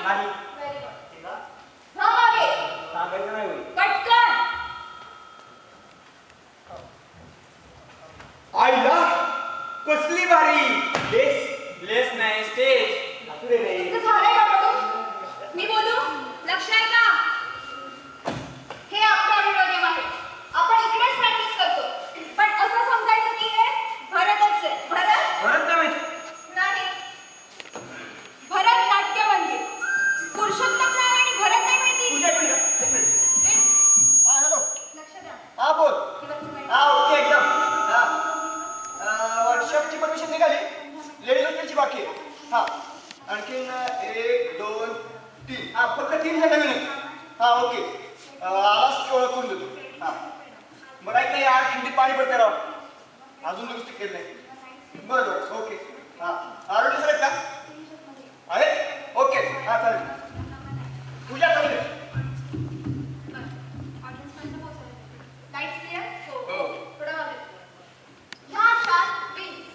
नाही. Very good. हा मागे सांगायचं नाही होईल. पटकन. आईला कसली भारी लेस नाही स्टेज असू दे रे. तुमचं झालंय का बघू? मी बोलू? लक्ष आहे का? हे आपलं ऑडिटोरियम आहे. आपण इकडेच प्रॅक्टिस करतो. पण असं समजायचं की हे भरतच आहे. भरत नाही नाही. भरतनाट्य मंदिर. पुरुषोत्तम नारायण आणि भरत नाही माहिती? तुझ्या एक मिनिट. हा हॅलो. लक्ष द्या. हा बोल. किंवा तुम्ही- हा ओके एकदम. वर्कशॉपची परमिशन निघाली. लेडीज हॉस्टेलची बाकी आहे. हा आणखीन 1 2 3 हा फक्त 3 जण नवीन आहेत. हा ओके आलाच ओळखून देतो. हा बरं ऐक नाही यार थंडीत पाणी पडते राव. अजून दुरुस्ती केली नाही. बरं ओके. हा आरोग्य सर आहेत का? आहे ओके. हा चालेल. पूजा चालेल. Lights clear? हो. थोडं मागे. ह्या 4 पिन्स.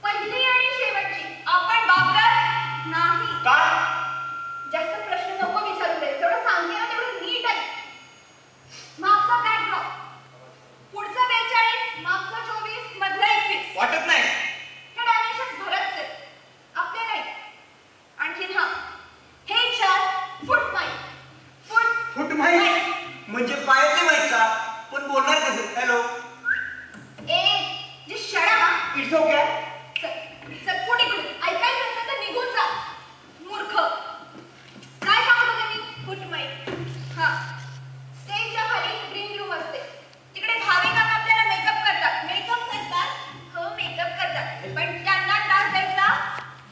पहिली आणि शेवटची आपण वापरत नाही. का? जास्त प्रश्न नको विचारू रे. जेवढं सांगते ना तेवढं नीट आहे. मागचा बॅकड्रॉप. पुढचं 42, मागचं 24, मधलं 21. वाटत नाही. हे डायमेन्शन्स भरतच आहेत. आपले नाही. आणखीन हा. हे 4 फूट माईल. फुट माहीत म्हणजे पायाचे माहीत का? पण बोलणार कसं? हॅलो जे शडा इट्स ओके. सटफूट इकडून. ऐकायचं असेल तर निघून जा. मूर्ख. काय सांगत होते मी? फूट माईल. हा. स्टेजच्या खाली ग्रीन रूम असते. तिकडे भाविका आपल्याला मेकअप करतात. हो मेकअप करतात. पण त्यांना त्रास द्यायचा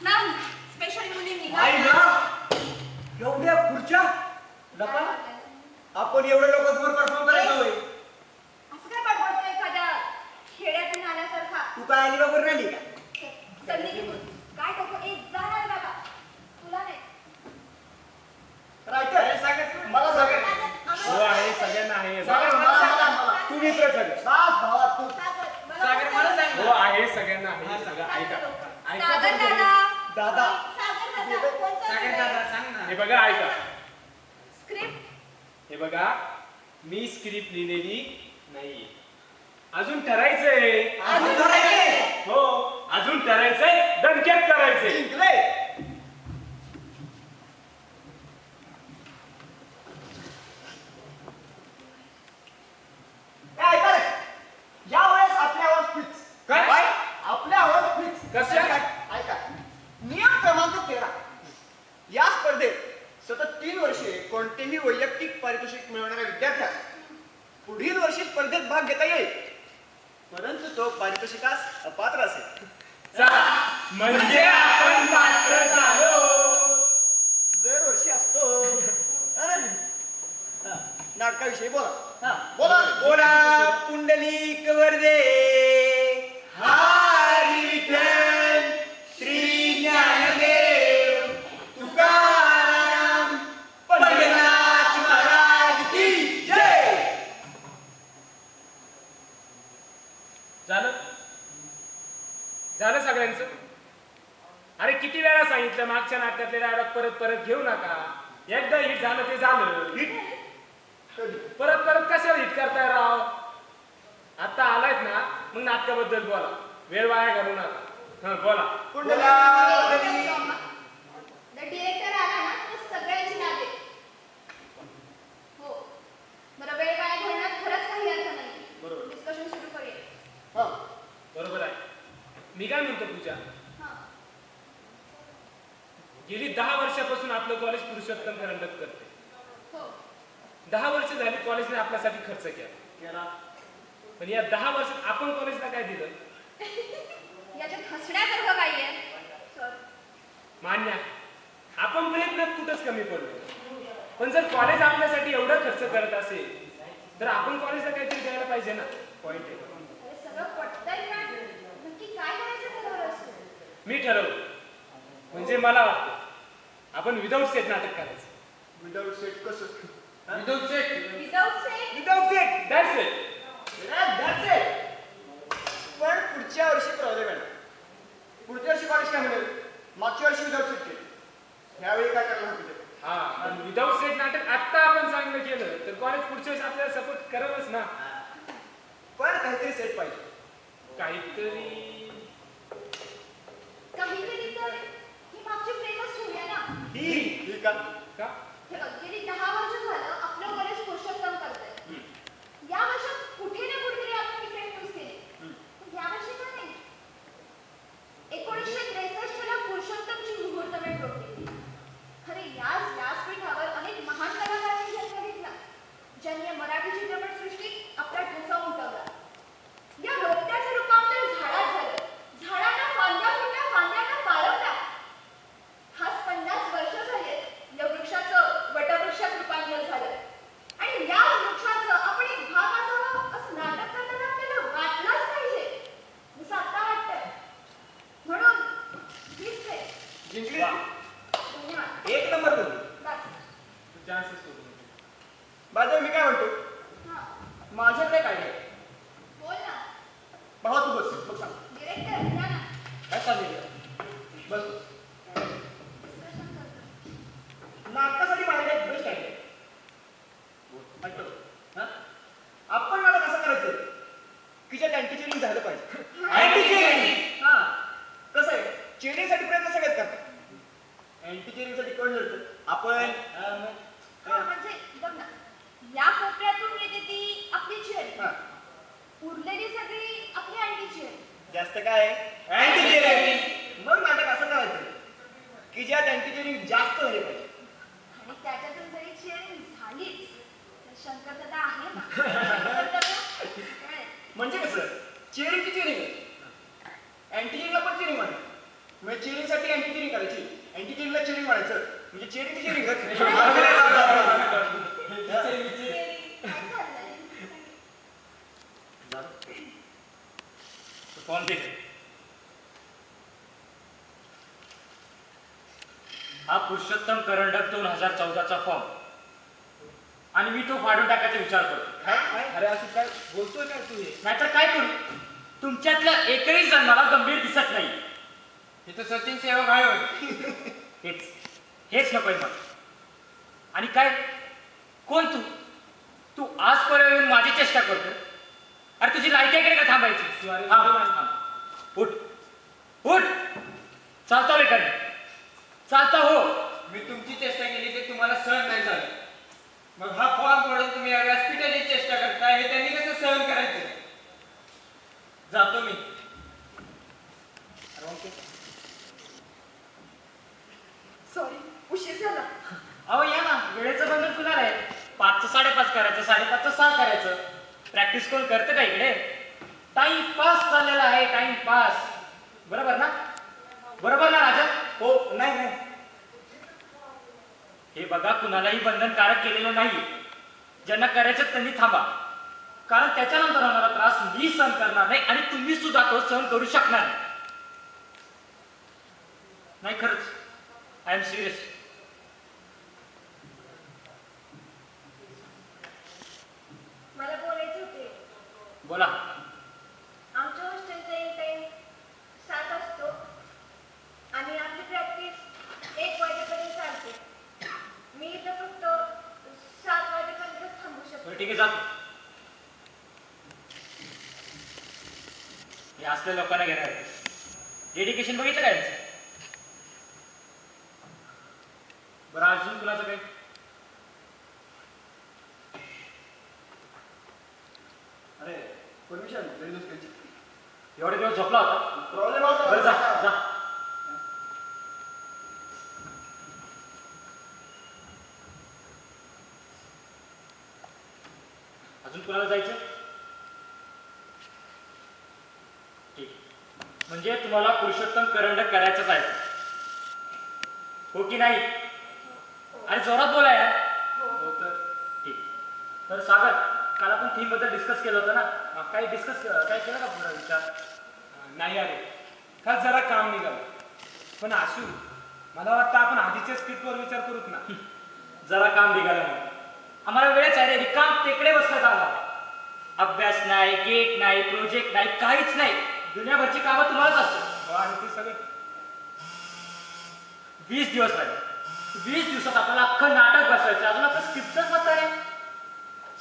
नाही. स्पेशल मुलींनी. आई ना एवढ्या खुर्च्या नका. आपण एवढे लोक समोर परफॉर्म करायचं होय. असं काय बडबडतोय एखाद्या खेड्यातून आल्यासारखा? तू काय आली बरोबर राहिली का? संधी घेऊन काय टोको एक जाणार बाबा. तुला नाही. मला सांगेल. हो आहे सगळ्यांना आहे. तू मित्र सगळं भावा तू सागर मला सांग. हो आहे सगळ्यांना आहे. सगळं ऐका. सागर दादा. दादा सागर दादा सांग ना. हे बघा ऐका. स्क्रिप्ट. हे बघा मी स्क्रिप्ट लिहिलेली नाहीये. अजून ठरायचंय. हो अजून ठरायचंय. दणक्यात करायचंय. जिंकले. यावेळेस आपल्या आवाज फिक्स. काय? आपल्या आवाज फिक्स. कसं? ऐका नियम क्रमांक 13. या स्पर्धेत सतत 3 वर्षे कोणतेही वैयक्तिक पारितोषिक मिळवणाऱ्या विद्यार्थ्यास पुढील वर्षी स्पर्धेत भाग घेता येईल. परंतु तो पारितोषिकास अपात्र असेल. म्हणजे आपण पात्र झालो. दरवर्षी असतो. नाटकाविषयी बोला. बोला बोला पुंडलिक वरदे हरी विठ्ठल श्री ज्ञानदेव तुकाराम पंढरनाथ महाराज की जय. झालं सगळ्यांचं. अरे किती वेळा सांगितलं मागच्या नाटकातले डायलॉग परत परत घेऊ नका. एकदा हिट झालं ते झालं. परत परत कशाला हिट करताय राव? आता आलायत ना मग नाटकाबद्दल बोला. वेळ वाया घालू नका. हा बोला. डिरेक्टर आला ना तर सगळ्यांची नावे. हो बरं वेळ वाया घालण्यात खरंच काही अर्थ नाही. बरोबर. डिस्कशन सुरू करूया. हा बरोबर आहे. मी काय म्हणतो पूजा, हां. गेली 10 वर्षापासून आपलं कॉलेज पुरुषोत्तम करंडक करते. हो 10 वर्ष झाली कॉलेजने आपल्यासाठी खर्च केला. पण या 10 वर्षात आपण कॉलेजला काय दिलं? याच्यात हसण्यासारखं काही आहे? सर मान्य आहे. आपण प्रयत्नात कुठंच कमी पडलो. पण जर कॉलेज आपल्यासाठी एवढं खर्च करत असेल तर आपण कॉलेजला काहीतरी द्यायला पाहिजे ना. पॉइंट आहे. अरे सगळं पटतंय ना. नक्की काय करायचं ठरवलं असं? मी ठरवलं. म्हणजे मला वाटतं आपण विदाऊट सेट नाटक करायचं. विदाउट सेट कसं? Without set. Without set. Without set. That's it. That's it. पण पुढच्या वर्षी प्रॉब्लेम आहे. पुढच्या वर्षी कॉलेज काय म्हणेल? मागच्या वर्षी विदाउट सेट केलं. ह्यावेळी काय करायला हवं? करलच ना. पण काहीतरी सेट पाहिजे. काहीतरी काहीतरी तर ही मागची प्रेमच ठेवूया ना. ही का? का? हे बघ, गेली 10 वर्ष झालं आपलं कॉलेज पुरुषोत्तम करतंय. या वर्षात कुठे ना कुठेतरी आपण ही फ्रेम यूज केली. पण या वर्षी का नाही? 1963 ला पुरुषोत्तमची मुहूर्तमेढ रोखली. अरे याच व्यासपीठावर अनेक महान कलाकारांनी जन्म घेतला, ज्यांनी मराठी चित्रपटसृष्टीत आपला ठसा उमटवला. या रोपट्याचं रूपांतर झाडात झालं. झाडांना फांद्या फुटल्या, फांद्यांना पालवला. आज 50 वर्ष झालीत या वृक्षाचं वटवृक्षात रूपांतर झालं. आणि या वृक्षाचं आपण एक भाग असावा असं नाटक करताना आपल्याला वाटलंच पाहिजे. जसं आता वाटतंय. म्हणून हीच आहे. जिंकली. धन्यवाद. एक नंबर बोलली. बस. तू चान्सेस सोडू नको. बाजू मी काय म्हणतो, हां. माझ्याकडे काय आहे? बोल ना. भावा तू बस, बघ सांग डिरेक्टर या ना. काय चाललंय. बस. डिस्कशन करतो. नाटकासाठी माझ्याकडे एक बेस्ट आहे. ऐकतो हा? आपण नाटक असं करायचं की ज्यात अँटी चेअरिंग झालं पाहिजे. Anti cheering. हा कसं आहे, चेअरिंगसाठी प्रयत्न सगळेच करतात. अँटी चेअरिंगसाठी कोण लढतं? आपण. हां, म्हणजे बघ ना, या कोपऱ्यातून येते ती आपली चेअर. हा. उरलेली सगळी आपली अँटी चेअर. जास्त काय अँटी चेअरिंग. मग नाटक असं करायचं की ज्यात अँटी चेअरिंग जास्त झाली पाहिजे. आणि त्याच्यातून जरी चेअरिंग झालीच तर शंकरदादा आहे ना. शंकरदादा काय? म्हणजे कसं, चेअरिंगची चेअरिंग अँटी चेअरिंगला पण चेअरिंग म्हणायचं. म्हणजे चेअरिंगसाठी अँटी चेअरिंग करायची, अँटी चेअरिंगला चेअरिंग म्हणायचं, म्हणजे चेअरिंगची चेअरिंगच. चेअरिंग काय चाललंय? फॉर्म दे. हा पुरुषोत्तम करंडक 2014चा फॉर्म, आणि मी तो फाडून टाकायचा विचार करतो. अरे असं काय बोलतोय काय तू? हे नाहीतर काय करू, तुमच्यातल्या एकही जण मला गंभीर दिसत नाही. हे तर सचिन सेवक आहे होय. हेच नकोय मग. आणि काय, कोण तू? तू आजपर्यंत येऊन माझी चेष्टा करतो. अरे तुझी लायकी आहे का थांबायची? थांब. उठ उठ. चालता वेळ चालता हो. मी तुमची चेष्टा केली ते तुम्हाला सहन नाही झालं. मग हा फॉर्म पडून तुम्ही या व्यासपीठाची चेष्टा करताय, हे त्यांनी कसं सहन करायचं? जातो मी. सॉरी, उशीर झाला. अहो या ना, वेळेचं बंधन तुला आहे. 5चं 5:30 करायचं, 5:30चं 6 करायचं. प्रॅक्टिस कोण करतं का इकडे? टाइम पास चाललेला आहे, टाइम पास. बरोबर ना? बरोबर ना राजा? हो. नाही नाही, हे बघा, कुणालाही बंधनकारक केलेलं नाही. ज्यांना करायचं त्यांनी थांबा, कारण त्याच्यानंतर होणारा त्रास मी सहन करणार नाही आणि तुम्ही सुद्धा तो सहन करू शकणार नाही. नाही, खरंच आय एम सिरियस. मला बोलायचे होते. बोला. आमच्या हॉस्टेलचा एंड टाइम 7 असतो आणि आपली प्रॅक्टिस 1 वाजेपर्यंत चालते. मी इथं फक्त 7 वाजेपर्यंत थांबू शकतो. बरं ठीक आहे, जातो. हे असल्या लोकांना घेणार. डेडिकेशन बघितलं काय यांचं? बरं, अजून कुणाचं काही? अरे परमिशन त्यांची. एवढे दिवस झोपला होता? प्रॉब्लेम बरं, जा होता. जा. अजून कुणाला जायचं? ठीक. म्हणजे तुम्हाला पुरुषोत्तम करंडक करायचंच आहे, हो की नाही? अरे जोरात बोला यार. हो तर ठीक. तर सागर, काल आपण थीम बद्दल डिस्कस केलं होतं ना? काही डिस्कस काय केलं का पुढे विचार? नाही अरे, खास जरा काम निघालं. पण आशू, मला वाटतं आपण आधीच्या स्क्रिप्टवर विचार करूत ना. जरा काम निघालं म्हणून आम्हाला वेळच आहे रे. रिकाम टेकडे बसण्यात आला. अभ्यास नाही, गेट नाही, प्रोजेक्ट नाही, काहीच नाही. दुनियाभरची कामं तुम्हालाच असतात. आणि ते सगळे 20 दिवस राहिले. 20 दिवसात आपल्याला अख्खं नाटक बसवायचं. अजून आपलं स्क्रिप्टच पत्ता रे.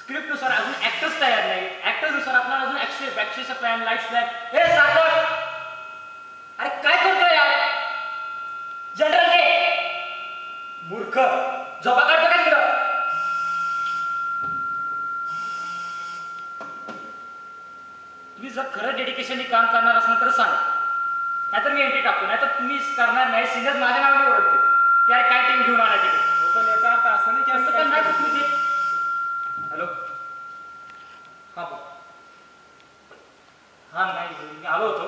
स्क्रिप्टनुसार अजून ऍक्टर्स तयार नाही. ऍक्टरनुसार आपल्याला अजून ऍक्शन प्लॅन, लाईट्स प्लॅन. हे साखर, अरे काय करतोय यार? जनरल घे. मूर्ख, झोपा काढतो का तिकडं? तुम्ही जर खरं डेडिकेशनने काम करणार असाल तर सांगा, नाहीतर मी एंट्री टाकतो. नाहीतर तुम्ही करणार नाही, सिनियर माझ्या नावाने ओळखते. यार काय टीम घेऊन आला तिकडे? पण याचा अर्थ असं नाही की असं पण नाही काय का तुम्ही? हॅलो, हा बोल. हा नाही, मी आलो होतो.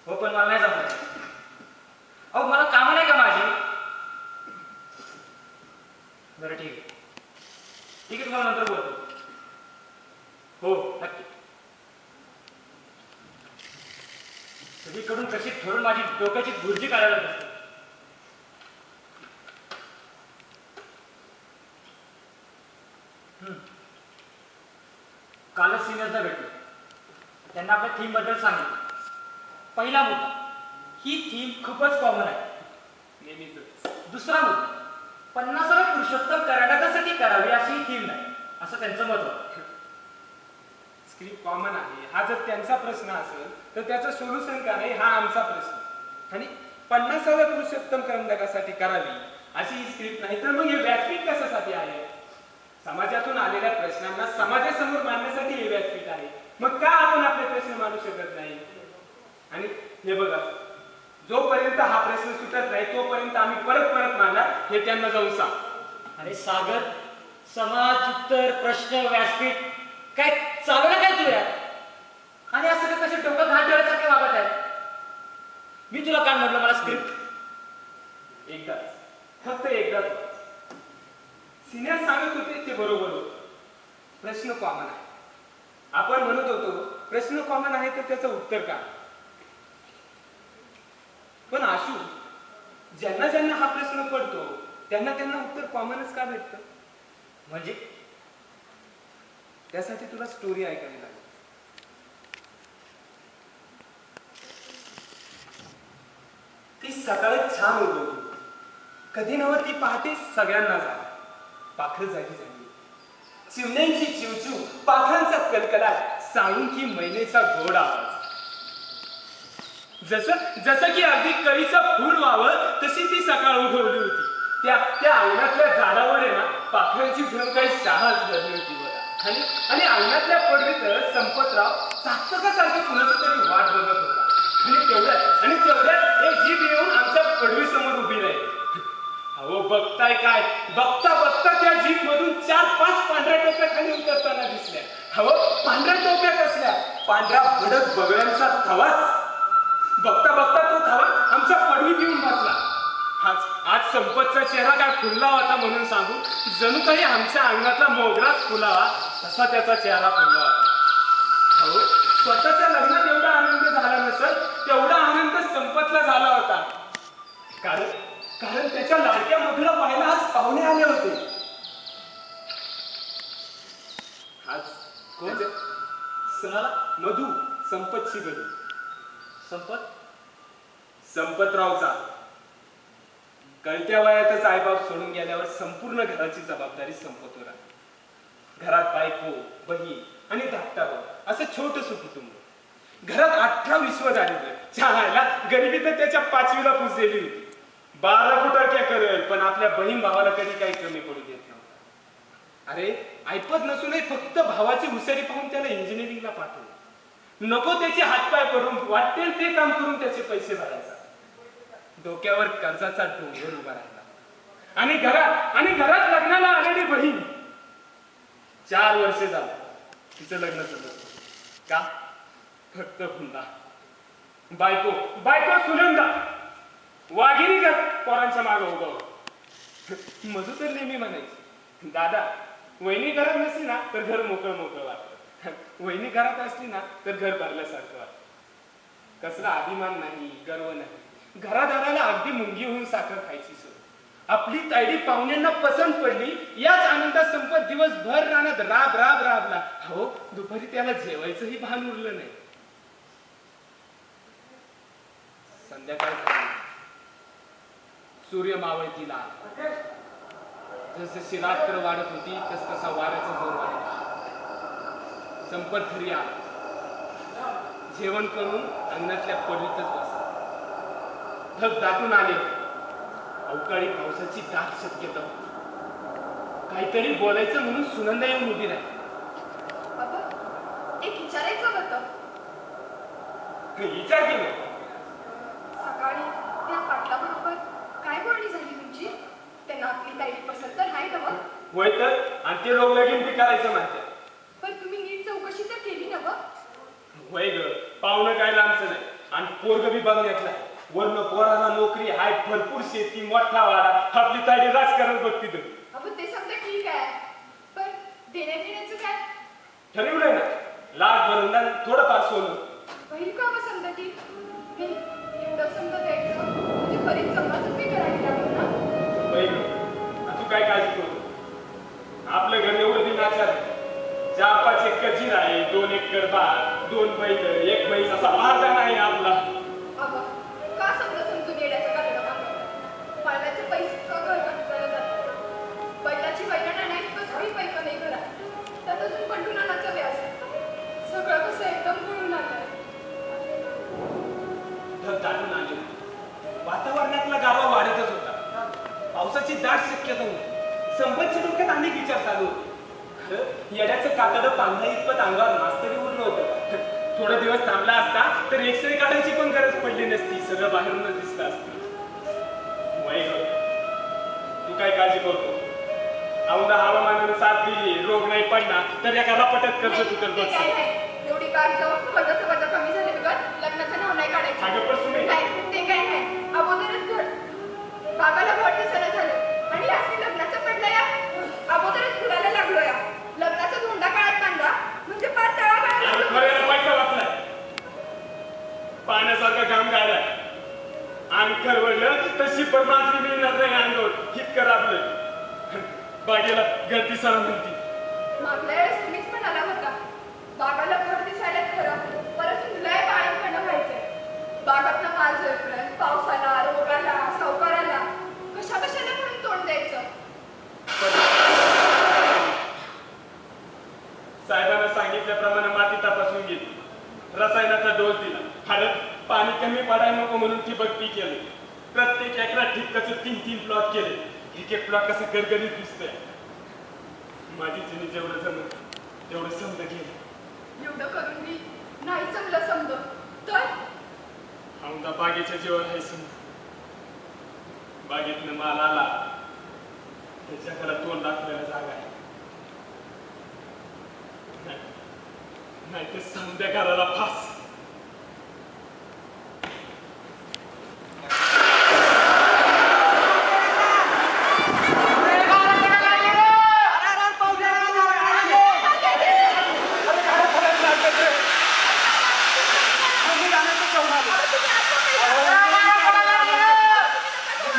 हो पण मला नाही जमलं. अहो मला कामं नाही का माझी? बरं ठीक आहे, ठीक आहे, तुम्हाला नंतर बोलतो. हो नक्की. सगळीकडून कशी ठरून माझी डोक्याची गुर्जी काढायला लागते. कालच सिनियर्सला भेटलो. त्यांना आपल्या थीम बद्दल सांगितलं. पहिला मुद्दा, ही थीम खूपच कॉमन आहे, नेहमीच. दुसरा मुद्दा, 50व्या पुरुषोत्तम कर्नाटकासाठी करावी अशी ही थीम नाही, असं त्यांचं मत होतं. स्क्रिप्ट कॉमन आहे, हा जर त्यांचा प्रश्न असेल तर त्याचं सोल्युशन का नाही हा आमचा प्रश्न. आणि 50व्या पुरुषोत्तम कर्नाटकासाठी करावी अशी ही स्क्रिप्ट नाही तर मग हे व्यासपीठ कशासाठी आहे? समाजातून आलेल्या प्रश्नांना समाजासमोर मांडण्यासाठी हे व्यासपीठ आहे. मग का आपण आपले प्रश्न मांडू शकत नाही? आणि हे बघा, जोपर्यंत हा प्रश्न सुटत नाही तोपर्यंत आम्ही परत परत मांडणार हे त्यांना जाऊन सांग. अरे सागर, समाज, उत्तर, प्रश्न, व्यासपीठ काय चालवलं काय तू यार? आणि असं काय कसे डोकं घाट ठेवायसारखे वागत आहे? मी तुला काय म्हटलं मला स्क्रिप्ट एकदाच, फक्त एकदाच. सिनियर सांगत होते ते बरोबर होतं. प्रश्न कॉमन आहे. आपण म्हणत होतो प्रश्न कॉमन आहे तर त्याचं उत्तर काय? पण आशू, ज्यांना ज्यांना हा प्रश्न पडतो त्यांना त्यांना उत्तर कॉमनच का भेटतं? म्हणजे त्यासाठी तुला स्टोरी ऐकावी लागेल. ती सकाळी छान उठवली. कधी नव्हत ती पहाटे सगळ्यांना झाली. पाखरं जागी झाली. चिमण्यांची चिवचिव, पाखरांचा कलकलाट, साळुंकी मैनेचा गोड आवाज. जसं की अगदी कळीचं फूल व्हावं तशी ती सकाळ उठवली होती. त्या अंगणातल्या झाडावर आहे ना पाखरांची जणू काही शाळाच भरली होती बघा. आणि अंगणातल्या पडवीत संपतराव चाकचकासारखे कुणाची तरी वाट बघत होता. आणि तेवढ्यात एक जीप येऊन आमच्या पडवी समोर उभी राहिली. अहो बघताय काय, बघता बघता त्या जीप मधून 4-5 पांढऱ्या टोप्या खाली उतरताना दिसल्या. अहो पांढऱ्या टोप्या कसल्या, पांढऱ्या भडक बगड्यांचा थवाच. बघता बघता तो थवा आमच्या पडवीत येऊन बसला. आज संपतचा चेहरा काय फुलला होता म्हणून सांगू, जणू काही आमच्या अंगणातला मोगराच फुलावा तसा त्याचा चेहरा फुलला होता. अहो स्वतःच्या लग्नात एवढा आनंद झाला नसेल तेवढा आनंद संपतला झाला होता. कारण त्याच्या लाडक्या मधुला पाहायला आज पाहुणे आले होते. आज कोण? सणाला मधू, संपतची बहीण. संपतरावचा. कळत्या वयातच आईबाप सोडून गेल्यावर संपूर्ण घराची जबाबदारी संपतवर आली. घरात बायको, बहीण आणि धाकटा भाऊ असं छोटंसं कुटुंब. घरात 18-20 दारिद्र्य. चहायला गरिबी तर त्याच्या 5वीला पुजलेली होती. 12 फुटारक्या करेल पण आपल्या बहीण भावाला कधी काही कमी पडू देत नव्हता. अरे ऐपत नसूनही फक्त भावाची हुशारी पाहून त्याला इंजिनिअरिंगला पाठवलं. नको त्याचे हातपाय पडून वाटेल ते काम करून त्याचे पैसे भरायचा. डोक्यावर कर्जाचा डोंगर उभा राहिला. आणि घरात लग्नाला आलेली बहीण 4 वर्षे झालं तिचं लग्न झालं. का? फक्त पुन्हा बायको सुनंदा वाघिणी का पोरांच्या मागे उभा होता. मधू तर नेहमी म्हणायची, दादा वहिनी घरात नसली ना तर घर मोकळं मोकळं वाटतं. वहिनी घरात असली ना तर घर भरल्यासारखं वाटतं. कसला अभिमान नाही, गर्व नाही. घरादाराला अगदी मुंगी होऊन साखर खायची सोय. आपली तायडी पाहुण्यांना पसंत पडली याच आनंदात संपत दिवसभर रानात राबला. हो दुपारी त्याला जेवायचंही भान उरलं नाही. संध्याकाळ सूर्य मावळतीला जसजशी रात्र वाढत होती तसतसा वाऱ्याचा जोर वाढला. संपत घरी आला. जेवण करून अंगणातल्या पडीतच बसला. ढग दाटून आले. अवकाळी पावसाची दाट शक्यता होती. काहीतरी बोलायचं म्हणून सुनंदा येऊन उभी राहिली. बाबा, एक विचारायचं होतं. विचार केला. सकाळी त्या पाटलाबरोबर काय बोलणी झाली तुमची? त्यांना आपली ताईडी पसंत तर आहे ना? होय तर, आणि ते लोक लगीन बी करायचं म्हणतात. पण तुम्ही नीट चौकशी तर केली ना ग? होय ग, पाहुणं काय लांबचं नाही. आणि पोरग बी बघण्यातलं. वरनं पोराला नोकरी आहे, भरपूर शेती, मोठा वाडा. आपली ताईडी राजकारण बघती तर. अगं ते समजा ठीक आहे, पण देण्याचं काय? ठरवलंय ना, लाख भरून थोडंफार सोनं. होईल का मग समजा की मी एवढं समजा द्यायचं म्हणजे बरीच जमाच मी करावी लागेल ना? होय ग, तू काय काळजी करू. आपलं घर एवढं बी नाचार आहे. 4-5 एकर जीर आहे, 2 एकर बाग, 2 बैल, 1 म्हैस असा महादान आहे आपला. अगं का समजा समजून येण्याचं कारण मागवतात? पाण्याचे पैसे का घरात जातात? बैलाची बैलांना नाही तर काही पैका नाही घरात. त्यात अजून पंटुनानाचं व्याज आहे. सगळं कसं एकदम कळून आलंय. ढग दाटून आले. वातावरणातला गारवा वाढतच होता. पावसाची दाट शक्यता होती. संपतच्या डोक्यात अनेक विचार चालू होते. खरं येड्याचं कातडं बांधण्या इतपत अंगावर मास्तरी उरलं होतं. थोडा दिवस थांबला असता तर एक्सरे काढायची पण गरज पडली नसती. सगळं बाहेरूनच दिसलं असतं. वय ग, तू काय काळजी करतो? औंधा हवामानानं साथ दिली, रोग नाही पडला तर एका रपाट्यात कर्ज तू तर ते बघ. काय नाही. एवढी बाग जाऊन वजा कमी झाली बिकट लग्नाचं नाव नाही काढायचं. अगं पण तुम्ही नाही, ते काय नाही. अगोदरच घर बाबाला भट दिसायला झालं आणि आज मी लग्नाचं पडलं या. अगोदरच फुलाला लागलो या. लग्नाचा धोंडा काळात बांधला म्हणजे पाच खऱ्याला पैसा वाचलाय. पाण्यासारखा घाम गाळलाय. अंग खरवडलं तर शिपर माजरी मिळणार नाही अंगावर. इतकं राबलंय. बागेला गर्दी सरा म्हणती. मागल्या वेळेस तुम्हीच म्हणाला होता बागाला घर दिसायला खरं, परत लय बाळणपणं व्हायचंय. बागातनं माल झळकलं, पावसाला, रोगाला, सावकाराला कशाला म्हणून तोंड द्यायचं? साहेबांना सांगितल्याप्रमाणे माती तपासून घेतली. रसायनाचा डोस दिला. हळद पाणी कमी पडायला नको म्हणून ठिबक पीक केलं. प्रत्येक एकरात ठिबकाचे 3-3 प्लॉट केले. एक प्लॉट कसं गरगरीत दिसतोय. माझी जिनी जेवढं जमत तेवढं समज गेलं. एवढं करून मी नाही चांगलं समज तर औंधा बागेच्या जेवण आहे समज. बागेतनं माल आला त्याच्या घरात 2 लाख जागा आहे. नाही ते समध्या घराला फास.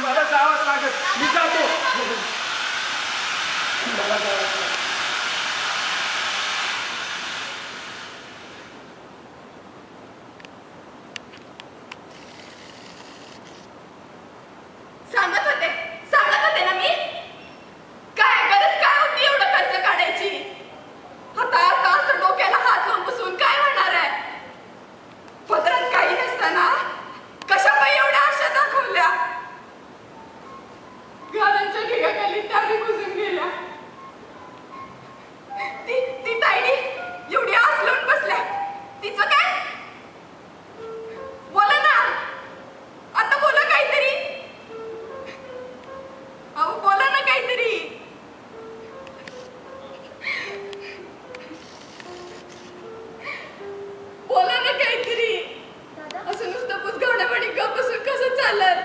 मला जावंच लागत. मी जातो. मला जावंच लागत. सांगत होते ना मी. काय गरज काय होती एवढं खर्च काढायची? आता असं डोक्याला हात लावून बसून काय होणार आहे? पदरात काही नसताना कशा पायी एवढ्या आशा दाखवल्या? घरांच्या ढिगाखाली त्याही घुसून गेल्या. ती ताईडी एवढी आस लावून बसल्या. तिचं काय? बोला ना, आता बोला काहीतरी. अहो बोला ना काहीतरी. बोला ना काहीतरी. असं नुसतं बुजगावण्यावाणी गप्प बसून कसं चाललं?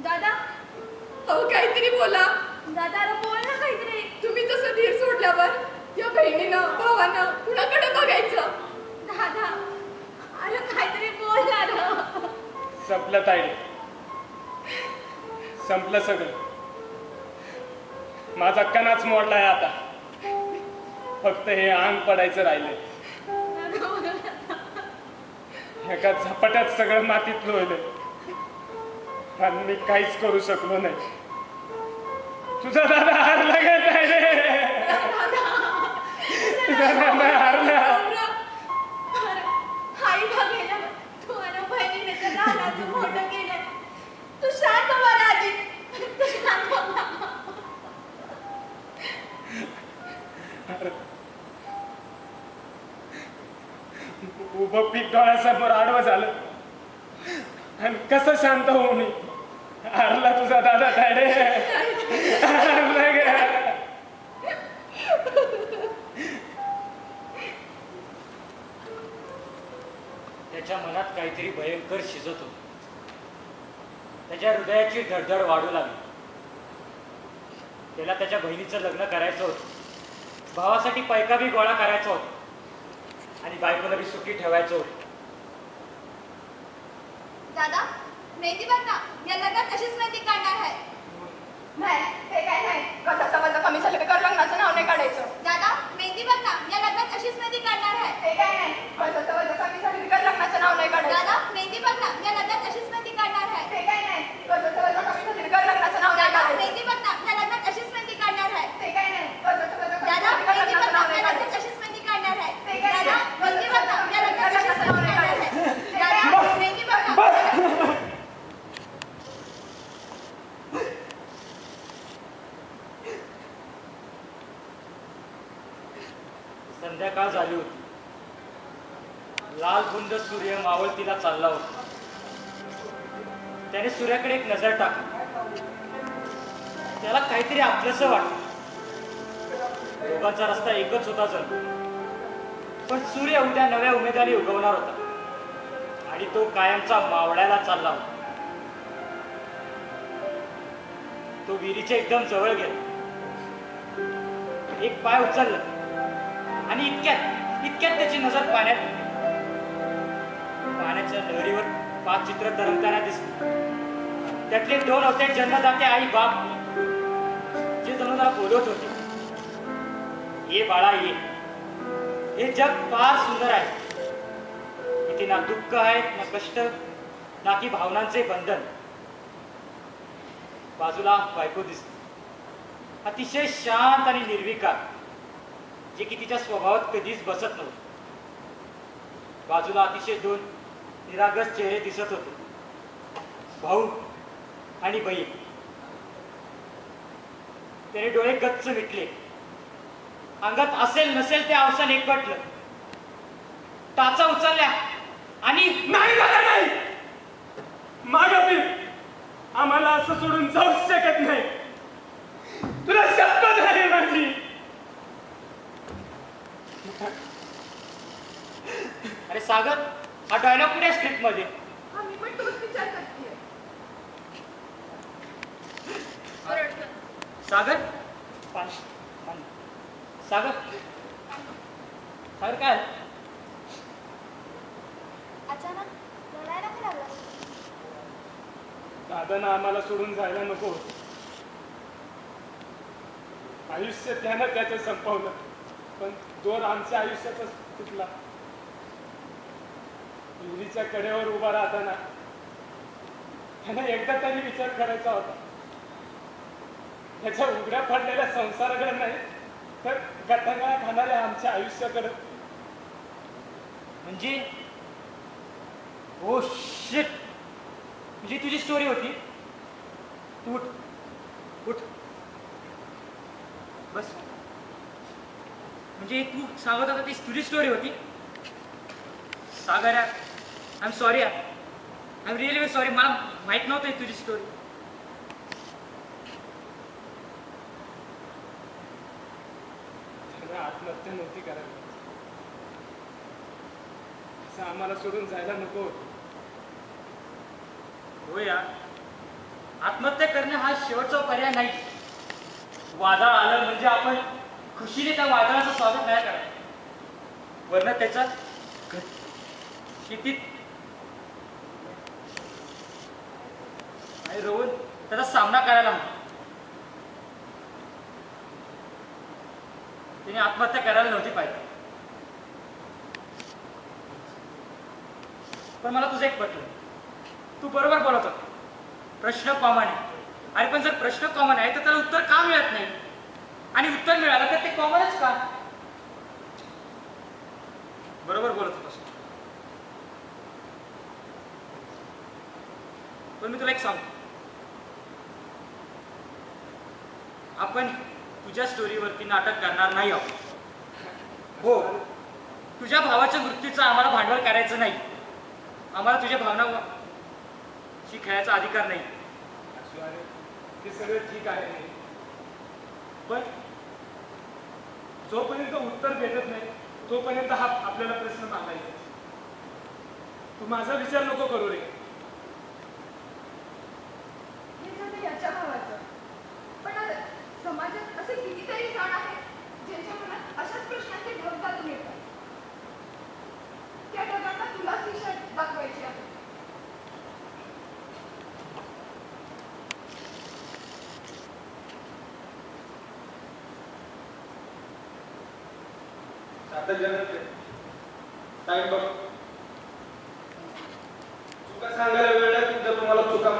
दादा अहो काहीतरी बोला. दादा अरे बोल ना काहीतरी. तुम्ही जसं धीर सोडल्यावर या बहिणीनं भावानं कुणाकडे बघायचं? दादा अरे काहीतरी बोल ना. संपलं ताईडी. संपलं सगळं. माझा कणाच मोडलाय आता. फक्त हे अंग पडायचं राहिलंय. एका झपाट्यात सगळं मातीत लोळलं आणि मी काहीच करू शकलो नाही. तुझा दादा हारला का नाही रे? तुझा दादा हारला. आई बघेल तू आणि बहिणीने तर लहानाचं मोठं केलं. तू शांत बरं आधी. तू शांत बघ. उभं पीक डोळ्यासमोर आडवं झालं आणि कसं शांत होऊ मी. हारला तुझा दादा तायडे. हारला ग. त्याच्या मनात काहीतरी भयंकर शिजत होतं. त्याच्या हृदयाची धडधड वाढू लागली. त्याला त्याच्या बहिणीचं लग्न करायचं होतं. भावासाठी पैका बी गोळा करायचा होता आणि बायकोला बी सुखी ठेवायचं होतं. दादा मेहंदी बघ ना. या लग्नात अशीच मेहंदी काढणार आहे. नाही ते काय नाही. कशाचं वजन कमी झालं का लग्नाचं नाव नाही काढायचं. दादा मेहंदी बघ ना. या लग्नात अशीच मेहंदी काढणार आहे. ते काय नाही. कशाचं वजन कमी झालं का लग्नाचं नाव नाही काढायचं. दादा मेहंदी बघ ना. या लग्नात अशीच मेहंदी काढणार आहे. ते काय नाही. कशाचं वजन कमी झालं का लग्नाचं नाव नाही काढायचं. मेहंदी बघ ना. या लग्नात अशीच मेहंदी काढणार आहे. ते काय नाही. कशाचं वजन दादा मेहंदी बघ ना. या लग्नात अशीच मेहंदी काढणार आहे. ते काय नाही. मेहंदी बघ ना. या लग्नात अशीच मेहंदी काढणार आहे. दादा मेहंदी बघ ना. संध्याकाळ झाली होती. लाल बुंद सूर्य मावळतीला चालला होता. त्याने सूर्याकडे एक नजर टाकली. त्याला काहीतरी आपलंसं वाटलं. दोघांचा रस्ता एकच होता जणू. पण सूर्य उद्या नव्या उमेदाने उगवणार होता आणि तो कायमचा मावळायला चालला होता. तो विहिरीच्या एकदम जवळ गेला. एक पाय उचलला आणि इतक्यात त्याची नजर पाण्यात गेली. पाण्याच्या लहरीवर 5 चित्र तरंगताना दिसली. त्यातले 2 होते जन्मदाते आई बाप, जे जणू त्याला बोलत होते, ये बाळा ये, हे जग फार सुंदर आहे. इथे ना दुःख आहे ना कष्ट ना की भावनांचे बंधन. बाजूला बायको दिसली, अतिशय शांत आणि निर्विकार, जे की तिच्या स्वभावात कधीच बसत नव्हतं. बाजूला अतिशय 2 निरागस चेहरे दिसत होते, भाऊ आणि बहीण. त्याने डोळे गच्च मिटले. अंगात असेल नसेल ते अवसान एकवटलं. टाचा उचलल्या आणि नाही दादा नाही. मागं फिर. आम्हाला असं सोडून जाऊच शकत नाही. तुला शपथ आहे माझी. अरे सागर, हा डायलॉग कुठे स्क्रिप्ट मध्ये? आम्ही पण तोच विचार करतेय. सागर पाणी सागर सागर काय? अचानक रडायला का लागला? दादानं आम्हाला सोडून जायला नको होतं. आयुष्य त्यानं त्याचं संपवलं, पण दोर आमच्या आयुष्यातच तुटला. विहिरीच्या कडेवर उभा राहताना त्यानं एकदा तरी विचार करायचा होता, त्याच्या उघड्या पडलेल्या संसाराकडे नाही तर गटांगळा खाणाऱ्या आमच्या आयुष्याकडे. म्हणजे ओ शिट, म्हणजे तुझी स्टोरी होती. तू उठ उठ बस. म्हणजे तू सांगत होता ती तुझी स्टोरी होती. सागर यार, आय एम सॉरी यार, I am really very sorry. मला माहित नव्हतं ही तुझी स्टोरी. आत्महत्या नव्हती करायला, असं आम्हाला सोडून जायला नको होतं. हो यार, आत्महत्या करणे हा शेवटचा पर्याय नाही. वादळ आलं म्हणजे आपण खुशीने त्या वादळाचं स्वागत नाही करायचं. वरनं त्याच्या शेतीत आणि रोवून त्याचा सामना करायला हवा. तिने आत्महत्या करायला नव्हती पाहिजे. पण मला तुझं एक पटलं. तू बरोबर बोलत होता. प्रश्न प्रमाणे अरे पण जर प्रश्न कॉमन आहे तर त्याला उत्तर का मिळत नाही? आणि उत्तर मिळालं तर ते कॉमनच का? बरोबर बोलत होतास. पण मी तुला एक सांगतो, आपण तुझ्या स्टोरीवरती नाटक करणार नाही आहोत. हो, तुझ्या भावाच्या मृत्यूचं आम्हाला भांडवल करायचं नाही. आम्हाला तुझ्या भावनाशी खेळायचा अधिकार नाही. असू अरे, ते सगळं ठीक आहे, पण जोपर्यंत उत्तर भेटत नाही तोपर्यंत हा आपल्याला प्रश्न मांडायचा. तू माझा विचार नको करू रे. हे झालं याच्या भावाचं. पण आता समाजात असे कितीतरी जण आहेत ज्यांच्या मनात अशाच प्रश्नांचे ढग घालून येतात. त्या ढगांना तुलाच दिशा दाखवायची आहे. टाइम बघ. चुका सांगायला वेळ नाही, तुमच्या तुम्हाला चुका